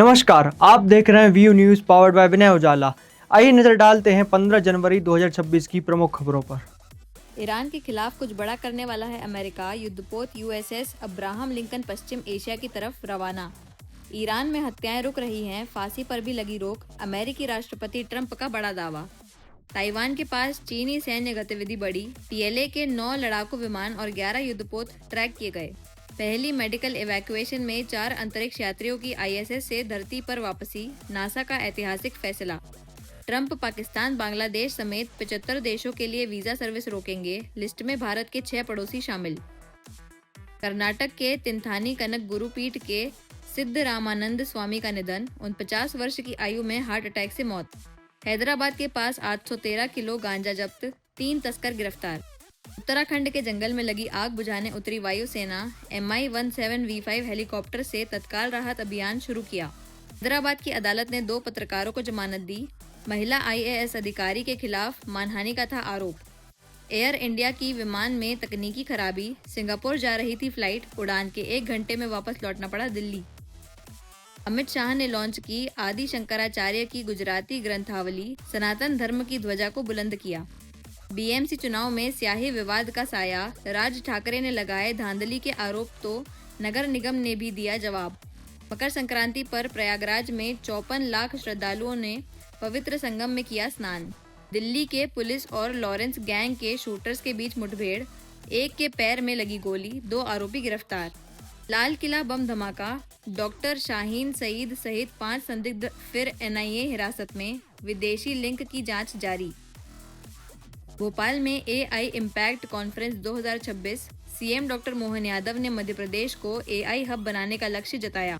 नमस्कार, आप देख रहे हैं व्यू न्यूज़ पावर्ड बाय विनय उजाला। आइए नजर डालते हैं 15 जनवरी 2026 की प्रमुख खबरों पर। ईरान के खिलाफ कुछ बड़ा करने वाला है अमेरिका। युद्धपोत यूएसएस अब्राहम लिंकन पश्चिम एशिया की तरफ रवाना। ईरान में हत्याएं रुक रही हैं, फांसी पर भी लगी रोक। अमेरिकी राष्ट्रपति ट्रंप का बड़ा दावा। ताइवान के पास चीनी सैन्य गतिविधि बढ़ी। पीएलए के 9 लड़ाकू विमान और 11 युद्धपोत ट्रैक किए गए। पहली मेडिकल इवैक्यूएशन में 4 अंतरिक्ष यात्रियों की आईएसएस से धरती पर वापसी। नासा का ऐतिहासिक फैसला। ट्रंप पाकिस्तान बांग्लादेश समेत 75 देशों के लिए वीजा सर्विस रोकेंगे। लिस्ट में भारत के 6 पड़ोसी शामिल। कर्नाटक के तिनथानी कनक गुरुपीठ के सिद्ध रामानंद स्वामी का निधन। 49 वर्ष की आयु में हार्ट अटैक से मौत। हैदराबाद के पास 813 किलो गांजा जब्त। 3 तस्कर गिरफ्तार। उत्तराखंड के जंगल में लगी आग बुझाने उतरी वायुसेना। MI-17V5 हेलीकॉप्टर से तत्काल राहत अभियान शुरू किया। हैदराबाद की अदालत ने 2 पत्रकारों को जमानत दी। महिला IAS अधिकारी के खिलाफ मानहानि का था आरोप। एयर इंडिया की विमान में तकनीकी खराबी। सिंगापुर जा रही थी फ्लाइट, उड़ान के 1 घंटे में वापस लौटना पड़ा दिल्ली। अमित शाह ने लॉन्च की आदि शंकराचार्य की गुजराती ग्रंथावली। सनातन धर्म की ध्वजा को बुलंद किया। BMC चुनाव में स्याही विवाद का साया। राज ठाकरे ने लगाए धांधली के आरोप तो नगर निगम ने भी दिया जवाब। मकर संक्रांति पर प्रयागराज में 54 लाख श्रद्धालुओं ने पवित्र संगम में किया स्नान। दिल्ली के पुलिस और लॉरेंस गैंग के शूटर्स के बीच मुठभेड़। एक के पैर में लगी गोली, 2 आरोपी गिरफ्तार। लाल किला बम धमाका। डॉक्टर शाहीन सईद सहित 5 संदिग्ध फिर NIA हिरासत में। विदेशी लिंक की जांच जारी। भोपाल में AI impact conference 2026। CM doctor Mohan Yadav ने मध्य प्रदेश को AI हब बनाने का लक्ष्य जताया।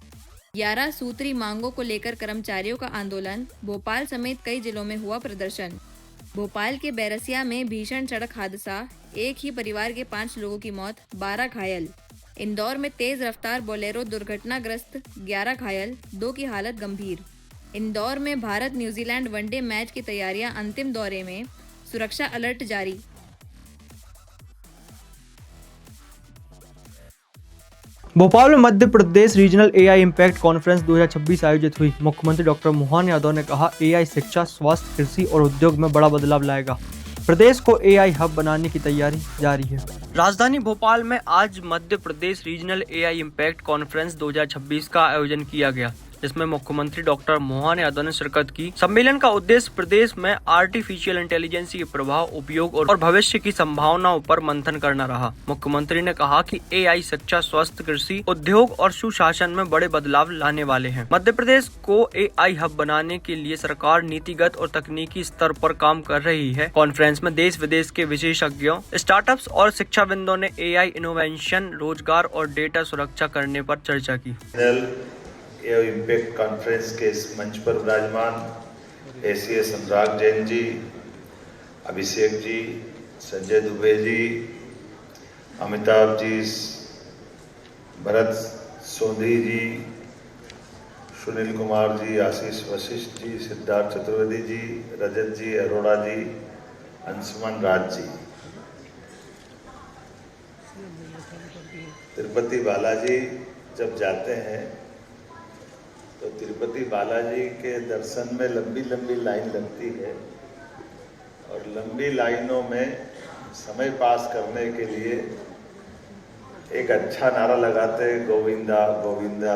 11 सूत्री मांगों को लेकर कर्मचारियों का आंदोलन। भोपाल समेत कई जिलों में हुआ प्रदर्शन। भोपाल के बैरसिया में भीषण सड़क हादसा। एक ही परिवार के 5 लोगों की मौत, 12 घायल। इंदौर में तेज रफ्तार बोलेरो दुर्घटनाग्रस्त, 11 घायल, 2 की हालत गंभीर। इंदौर में भारत न्यूजीलैंड वनडे मैच की तैयारियां अंतिम दौरे में। सुरक्षा अलर्ट जारी। भोपाल में Madhya Pradesh regional AI impact conference 2026 आयोजित हुई। मुख्यमंत्री डॉक्टर मोहन यादव ने कहा, AI शिक्षा, स्वास्थ्य, कृषि और उद्योग में बड़ा बदलाव लाएगा। प्रदेश को AI हब बनाने की तैयारी जारी है। राजधानी भोपाल में आज Madhya Pradesh regional AI impact conference 2026 का आयोजन किया गया, जिसमें मुख्यमंत्री डॉक्टर मोहन यादव ने शिरकत की। सम्मेलन का उद्देश्य प्रदेश में आर्टिफिशियल इंटेलिजेंस के प्रभाव, उपयोग और भविष्य की संभावनाओं पर मंथन करना रहा। मुख्यमंत्री ने कहा कि AI शिक्षा, स्वास्थ्य, कृषि, उद्योग और सुशासन में बड़े बदलाव लाने वाले हैं। मध्य प्रदेश को AI हब बनाने के लिए सरकार नीतिगत और तकनीकी स्तर पर काम कर रही है। कॉन्फ्रेंस में देश विदेश के विशेषज्ञों, स्टार्टअप्स और शिक्षाविदों ने AI इनोवेशन, रोजगार और डेटा सुरक्षा करने पर चर्चा की। AI इम्पैक्ट कॉन्फ्रेंस के इस मंच पर विराजमान ACS अनुराग जैन जी, अभिषेक जी, संजय दुबे जी, अमिताभ जी, भरत सोधी जी, सुनील कुमार जी, आशीष वशिष्ठ जी, सिद्धार्थ चतुर्वेदी जी, रजत जी, अरोड़ा जी, अंशुमन राज जी, तिरुपति बालाजी जब जाते हैं तो तिरुपति बालाजी के दर्शन में लंबी लंबी लाइन लगती है और लंबी लाइनों में समय पास करने के लिए एक अच्छा नारा लगाते हैं, गोविंदा गोविंदा,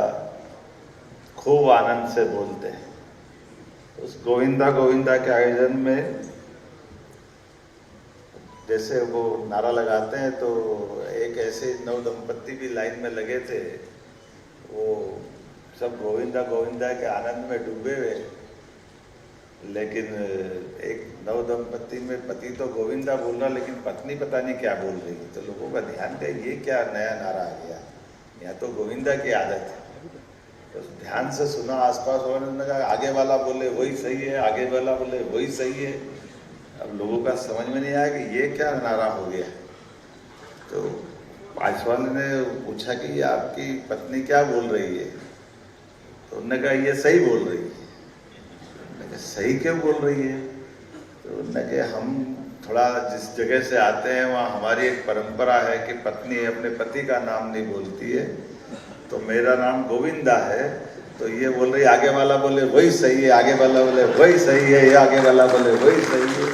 खूब आनंद से बोलते हैं। उस गोविंदा गोविंदा के आयोजन में जैसे वो नारा लगाते हैं तो एक ऐसे 9 दंपत्ति भी लाइन में लगे थे। वो सब गोविंदा गोविंदा के आनंद में डूबे हुए, लेकिन एक 9 दंपत्ति में पति तो गोविंदा बोल रहा, लेकिन पत्नी पता नहीं क्या बोल रही है। तो लोगों का ध्यान गया, ये क्या नया नारा आ गया, यहाँ तो गोविंदा की आदत है। तो ध्यान से सुना आसपास वालों ने कहा आगे वाला बोले वही सही है, आगे वाला बोले वही सही है। अब लोगों का समझ में नहीं आया कि ये क्या नारा हो गया। तो पास वाले ने पूछा कि ये आपकी पत्नी क्या बोल रही है, तो उन्होंने कहा ये सही बोल रही है। उन्होंने कहा सही क्यों बोल रही है? तो उन्होंने कहा हम थोड़ा जिस जगह से आते हैं वहाँ हमारी एक परंपरा है कि पत्नी अपने पति का नाम नहीं बोलती है, तो मेरा नाम गोविंदा है तो ये बोल रही आगे वाला बोले वही सही है, आगे वाला बोले वही सही है, ये आगे वाला बोले वही सही है।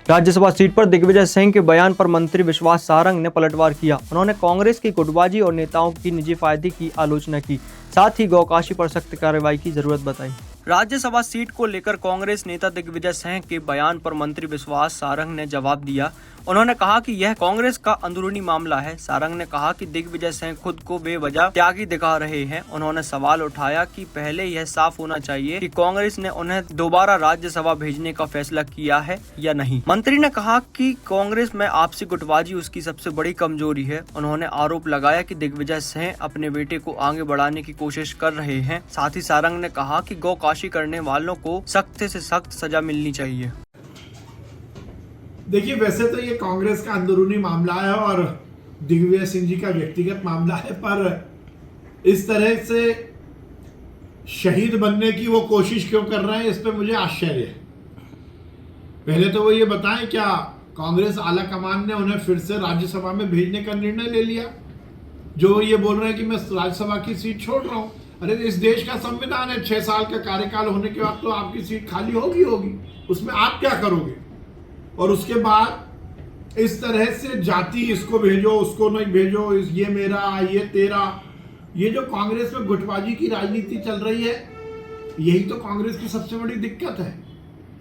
राज्यसभा सीट पर दिग्विजय सिंह के बयान पर मंत्री विश्वास सारंग ने पलटवार किया। उन्होंने कांग्रेस की गुटबाजी और नेताओं की निजी फायदे की आलोचना की, साथ ही गौकाशी पर सख्त कार्रवाई की जरूरत बताई। राज्यसभा सीट को लेकर कांग्रेस नेता दिग्विजय सिंह के बयान पर मंत्री विश्वास सारंग ने जवाब दिया। उन्होंने कहा कि यह कांग्रेस का अंदरूनी मामला है। सारंग ने कहा कि दिग्विजय सिंह खुद को बेवजह त्यागी दिखा रहे हैं। उन्होंने सवाल उठाया कि पहले यह साफ होना चाहिए कि कांग्रेस ने उन्हें दोबारा राज्यसभा भेजने का फैसला किया है या नहीं। मंत्री ने कहा कि कांग्रेस में आपसी गुटबाजी उसकी सबसे बड़ी कमजोरी है। उन्होंने आरोप लगाया कि दिग्विजय सिंह अपने बेटे को आगे बढ़ाने की कोशिश कर रहे हैं। साथ ही सारंग ने कहा कि गौकाशी करने वालों को सख्त से सख्त सजा मिलनी चाहिए। देखिए, वैसे तो ये कांग्रेस का अंदरूनी मामला है और दिग्विजय सिंह जी का व्यक्तिगत मामला है, पर इस तरह से शहीद बनने की वो कोशिश क्यों कर रहे हैं, इस पे मुझे आश्चर्य है। पहले तो वो ये बताएं, क्या कांग्रेस आला कमान ने उन्हें फिर से राज्यसभा में भेजने का निर्णय ले लिया? जो ये बोल रहे हैं कि मैं राज्यसभा की सीट छोड़ रहा हूं। अरे, इस देश का संविधान है, 6 साल का कार्यकाल होने के बाद तो आपकी सीट खाली होगी, उसमें आप क्या करोगे? और उसके बाद इस तरह से जाति, इसको भेजो उसको नहीं भेजो, ये मेरा ये तेरा, ये जो कांग्रेस में गुटबाजी की राजनीति चल रही है, यही तो कांग्रेस की सबसे बड़ी दिक्कत है।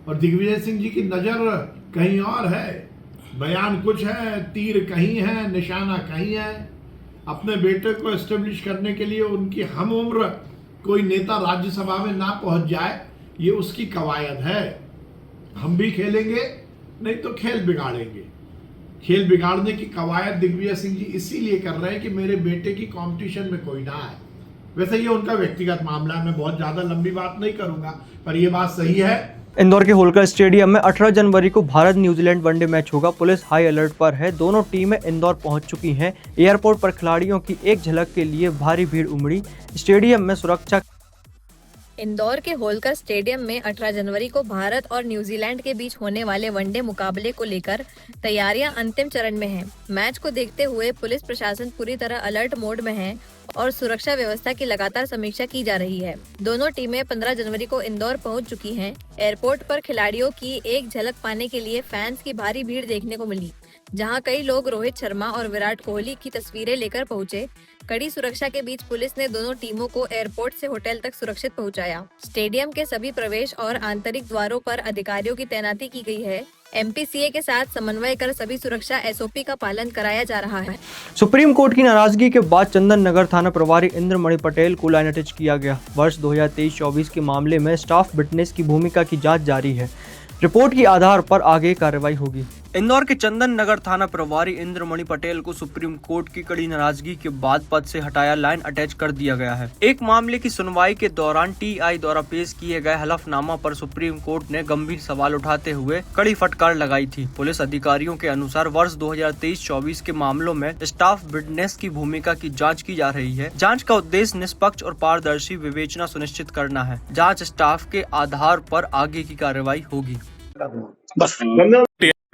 और दिग्विजय सिंह जी की नजर कहीं और है, बयान कुछ है, तीर कहीं है, निशाना कहीं है। अपने बेटे को एस्टेब्लिश करने के लिए उनकी हम उम्र कोई नेता राज्यसभा में ना पहुंच जाए, ये उसकी कवायद है। हम भी खेलेंगे, नहीं तो खेल बिगाड़ेंगे। खेल बिगाड़ने की कवायद दिग्विजय सिंह जी इसीलिए कर रहे हैं कि मेरे बेटे की कंपटीशन में कोई ना आए। वैसे ये उनका व्यक्तिगत मामला है, मैं बहुत ज्यादा लंबी बात नहीं करूंगा, पर यह बात सही है। इंदौर के होलकर स्टेडियम में 18 जनवरी को भारत न्यूजीलैंड वनडे मैच होगा। पुलिस हाई अलर्ट पर है। दोनों टीमें इंदौर पहुंच चुकी हैं। एयरपोर्ट पर खिलाड़ियों की एक झलक के लिए भारी भीड़ उमड़ी। स्टेडियम में सुरक्षा। इंदौर के होलकर स्टेडियम में 18 जनवरी को भारत और न्यूजीलैंड के बीच होने वाले वनडे मुकाबले को लेकर तैयारियां अंतिम चरण में हैं। मैच को देखते हुए पुलिस प्रशासन पूरी तरह अलर्ट मोड में है और सुरक्षा व्यवस्था की लगातार समीक्षा की जा रही है। दोनों टीमें 15 जनवरी को इंदौर पहुंच चुकी हैं। एयरपोर्ट पर खिलाड़ियों की एक झलक पाने के लिए फैंस की भारी भीड़ देखने को मिली, जहां कई लोग रोहित शर्मा और विराट कोहली की तस्वीरें लेकर पहुंचे। कड़ी सुरक्षा के बीच पुलिस ने दोनों टीमों को एयरपोर्ट से होटल तक सुरक्षित पहुंचाया। स्टेडियम के सभी प्रवेश और आंतरिक द्वारों पर अधिकारियों की तैनाती की गई है। MPCA के साथ समन्वय कर सभी सुरक्षा SOP का पालन कराया जा रहा है। सुप्रीम कोर्ट की नाराजगी के बाद चंदन नगर थाना प्रभारी इंद्रमणि पटेल को लाइन अटैच किया गया। वर्ष 2023-24 के मामले में स्टाफ विटनेस की भूमिका की जांच जारी है। रिपोर्ट के आधार पर आगे कार्रवाई होगी। इंदौर के चंदन नगर थाना प्रभारी इंद्रमणि पटेल को सुप्रीम कोर्ट की कड़ी नाराजगी के बाद पद से हटाया, लाइन अटैच कर दिया गया है। एक मामले की सुनवाई के दौरान TI द्वारा पेश किए गए हलफनामा पर सुप्रीम कोर्ट ने गंभीर सवाल उठाते हुए कड़ी फटकार लगाई थी। पुलिस अधिकारियों के अनुसार वर्ष 2023-24 के मामलों में स्टाफ विटनेस की भूमिका की जाँच की जा रही है। जाँच का उद्देश्य निष्पक्ष और पारदर्शी विवेचना सुनिश्चित करना है। जाँच स्टाफ के आधार पर आगे की कार्रवाई होगी। बस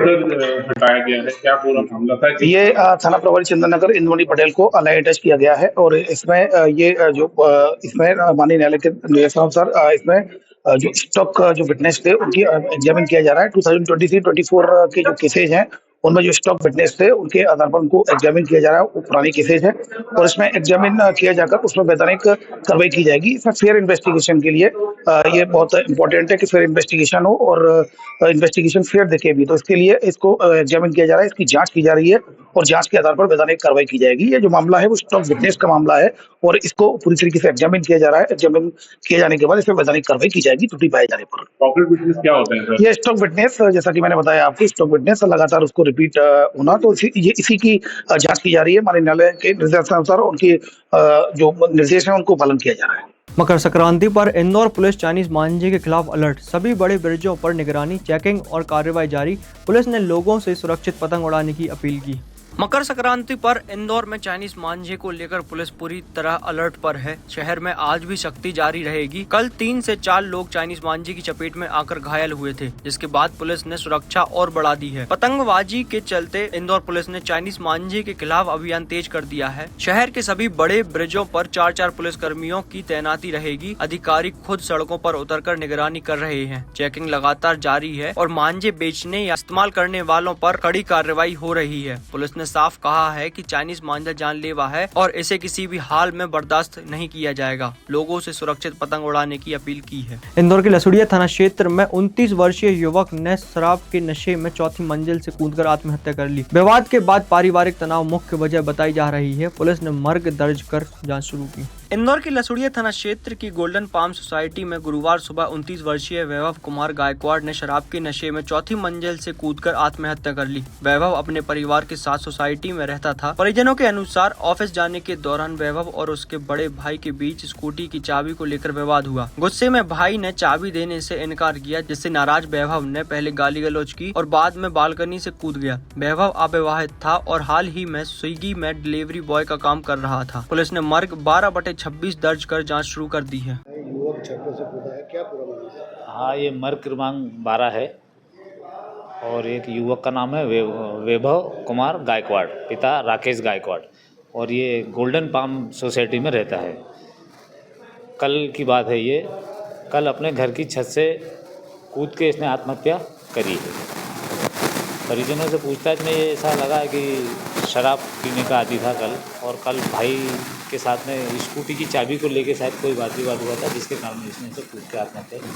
हटाया गया है, क्या पूरा मामला था? ये थाना प्रभारी चंदन नगर इंद्रमणि पटेल को लाइन अटैच किया गया है और इसमें इसमें माननीय न्यायालय के निर्देशानुसार इसमें जो स्टॉक जो विटनेस थे उनकी एग्जामिन किया जा रहा है। 2023-24 के जो केसेज हैं उनमें जो स्टॉक विटनेस थे उनके आधार पर उनको एग्जामिन किया जा रहा है। वो पुरानी केसेज है और इसमें एग्जामिन किया जाकर उसमें वैधानिक कार्रवाई की जाएगी। इसमें फेयर इन्वेस्टिगेशन के लिए ये बहुत इंपॉर्टेंट है कि फेयर इन्वेस्टिगेशन हो और इन्वेस्टिगेशन फेयर दिखे भी, तो इसके लिए इसको एग्जामिन किया जा रहा है, इसकी जांच की जा रही है और जांच के आधार पर वैधानिक कार्रवाई की जाएगी। ये जो मामला है वो स्टॉक विटनेस का मामला है और इसको पूरी तरीके से एग्जामिन किया जा रहा है। एग्जामिन किए जाने के बाद इसमें वैधानिक कार्रवाई की जाएगी त्रुटि पाए जाने पर। स्टॉक विटनेस क्या होता है सर? ये स्टॉक विटनेस, जैसा कि मैंने बताया आपको, स्टॉक विटनेस लगातार उसको रिपीट होना, तो इसी की जांच की जा रही है। माननीय न्यायालय के निर्देशानुसार उनकी जो निर्देश है उनको पालन किया जा रहा है। मकर संक्रांति पर इंदौर पुलिस चाइनीज मांझे के खिलाफ अलर्ट। सभी बड़े ब्रिजों पर निगरानी, चेकिंग और कार्रवाई जारी। पुलिस ने लोगों से सुरक्षित पतंग उड़ाने की अपील की। मकर संक्रांति पर इंदौर में चाइनीज मांझे को लेकर पुलिस पूरी तरह अलर्ट पर है। शहर में आज भी सख्ती जारी रहेगी। कल 3 से 4 लोग चाइनीज मांझे की चपेट में आकर घायल हुए थे, जिसके बाद पुलिस ने सुरक्षा और बढ़ा दी है। पतंगबाजी के चलते इंदौर पुलिस ने चाइनीज मांझे के खिलाफ अभियान तेज कर दिया है। शहर के सभी बड़े ब्रिजों पर 4-4 पुलिस कर्मियों की तैनाती रहेगी। अधिकारी खुद सड़कों पर उतरकर निगरानी कर रहे हैं। चेकिंग लगातार जारी है और मांझे बेचने या इस्तेमाल करने वालों पर कड़ी कार्रवाई हो रही है। पुलिस ने साफ कहा है कि चाइनीज मांझा जानलेवा है और इसे किसी भी हाल में बर्दाश्त नहीं किया जाएगा। लोगों से सुरक्षित पतंग उड़ाने की अपील की है। इंदौर के लसुड़िया थाना क्षेत्र में 29 वर्षीय युवक ने शराब के नशे में चौथी मंजिल से कूदकर आत्महत्या कर ली। विवाद के बाद पारिवारिक तनाव मुख्य वजह बताई जा रही है। पुलिस ने मर्ग दर्ज कर जांच शुरू की। इंदौर के लसुड़िया थाना क्षेत्र की गोल्डन पाम सोसाइटी में गुरुवार सुबह 29 वर्षीय वैभव कुमार गायकवाड़ ने शराब के नशे में चौथी मंजिल से कूदकर आत्महत्या कर ली। वैभव अपने परिवार के साथ सोसाइटी में रहता था। परिजनों के अनुसार ऑफिस जाने के दौरान वैभव और उसके बड़े भाई के बीच स्कूटी की चाबी को लेकर विवाद हुआ। गुस्से में भाई ने चाबी देने से इनकार किया, जिससे नाराज वैभव ने पहले गाली गलौज की और बाद में बालकनी से कूद गया। वैभव अविवाहित था और हाल ही में स्विगी में डिलीवरी बॉय का काम कर रहा था। पुलिस ने मर्ग 12/26 दर्ज कर जांच शुरू कर दी है। युवक छतों से कूदा है, क्या पूरा मामला है? हाँ, ये मर्ग क्रमांक 12 है और एक युवक का नाम है वैभव कुमार गायकवाड़, पिता राकेश गायकवाड़, और ये गोल्डन पाम सोसाइटी में रहता है। कल की बात है ये, कल अपने घर की छत से कूद के इसने आत्महत्या करी है। परिजनों से पूछताछ में ये ऐसा लगा कि शराब पीने का आदी था कल, और कल भाई के साथ में स्कूटी की चाबी को लेके शायद कोई वाद विवाद हुआ था, जिसके कारण इसने इसे कूद के आत्महत्या की।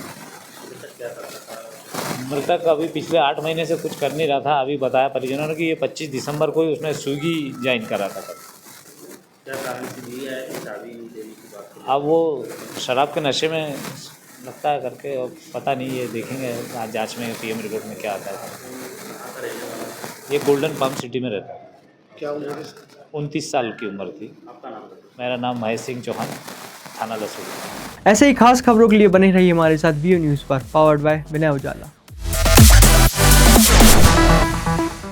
मृतक अभी पिछले 8 महीने से कुछ कर नहीं रहा था। अभी बताया परिजनों ने कि ये 25 दिसंबर को ही उसने स्विगी ज्वाइन करा था। क्या कारण से दिया है कि चाबी देने की बात? अब वो शराब के नशे में लगता है करके, और पता नहीं, ये देखेंगे आज जांच में पीएम रिपोर्ट में क्या आता है। ये गोल्डन पाम सिटी में रहता है। क्या उम्र? 29 साल की उम्र थी। आपका नाम? मेरा नाम महेश सिंह चौहान, थाना लसूड़ी। ऐसे ही खास खबरों के लिए बने रहिए हमारे साथ वीओ न्यूज़ पर, पावर्ड बाय विनय उजाला।